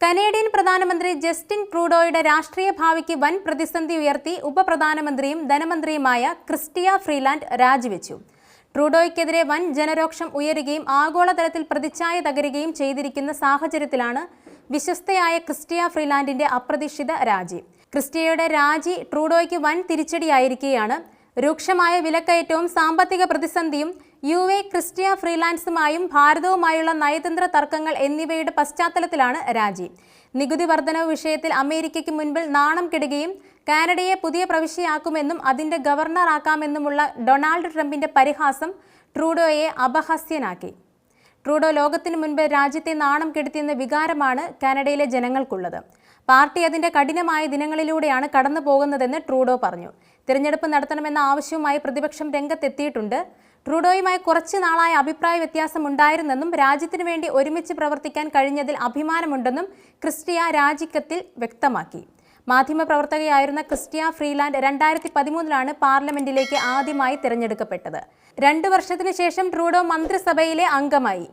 Canadian പ്രധാനമന്ത്രി Justin ട്രൂഡോയുടെ രാഷ്ട്രീയ ഭാവിക്ക് വൻ പ്രതിസന്ധി ഉയർത്തി ഉപപ്രധാനമന്ത്രിയും ധനമന്ത്രിയുമായ ക്രിസ്റ്റിയ ഫ്രീലാൻഡ് രാജിവെച്ചു. ട്രൂഡോയ്ക്കെതിരെ വൻ ജനരോക്ഷം ഉയരുകയും ആഗോളതലത്തിൽ പ്രതിച്ഛായ തകരുകയും ചെയ്തിരിക്കുന്ന സാഹചര്യത്തിലാണ് വിശ്വസ്തയായ ക്രിസ്റ്റിയ ഫ്രീലാൻഡിന്റെ അപ്രതീക്ഷിത രാജി. ക്രിസ്റ്റിയയുടെ രാജി ട്രൂഡോയ്ക്ക് വൻ തിരിച്ചടിയായിരിക്കുകയാണ്. രൂക്ഷമായ വിലക്കയറ്റവും സാമ്പത്തിക പ്രതിസന്ധിയും ക്രിസ്റ്റിയ ഫ്രീലാൻസുമായും ഭാരതവുമായുള്ള നയതന്ത്ര തർക്കങ്ങൾ എന്നിവയുടെ പശ്ചാത്തലത്തിലാണ് രാജി. നികുതി വർധനവ് വിഷയത്തിൽ അമേരിക്കയ്ക്ക് മുൻപിൽ നാണം കെടുകയും കാനഡയെ പുതിയ പ്രവിശ്യയാക്കുമെന്നും അതിന്റെ ഗവർണറാക്കാമെന്നുമുള്ള ഡൊണാൾഡ് ട്രംപിന്റെ പരിഹാസം ട്രൂഡോയെ അപഹാസ്യനാക്കി. ട്രൂഡോ ലോകത്തിന് മുൻപ് രാജ്യത്തെ നാണം കെടുത്തിയെന്ന വികാരമാണ് കാനഡയിലെ ജനങ്ങൾക്കുള്ളത്. പാർട്ടി അതിന്റെ കഠിനമായ ദിനങ്ങളിലൂടെയാണ് കടന്നു പോകുന്നതെന്ന് ട്രൂഡോ പറഞ്ഞു. തിരഞ്ഞെടുപ്പ് നടത്തണമെന്ന ആവശ്യവുമായി പ്രതിപക്ഷം രംഗത്തെത്തിയിട്ടുണ്ട്. ട്രൂഡോയുമായി കുറച്ചു നാളായ അഭിപ്രായ വ്യത്യാസം ഉണ്ടായിരുന്നെന്നും രാജ്യത്തിനു വേണ്ടി ഒരുമിച്ച് പ്രവർത്തിക്കാൻ കഴിഞ്ഞതിൽ അഭിമാനമുണ്ടെന്നും ക്രിസ്റ്റിയ രാജിക്കത്തിൽ വ്യക്തമാക്കി. മാധ്യമപ്രവർത്തകയായിരുന്ന ക്രിസ്റ്റിയ ഫ്രീലാൻഡ് 2013 പാർലമെന്റിലേക്ക് ആദ്യമായി തിരഞ്ഞെടുക്കപ്പെട്ടത്. 2 വർഷത്തിനു ശേഷം ട്രൂഡോ മന്ത്രിസഭയിലെ അംഗമായി.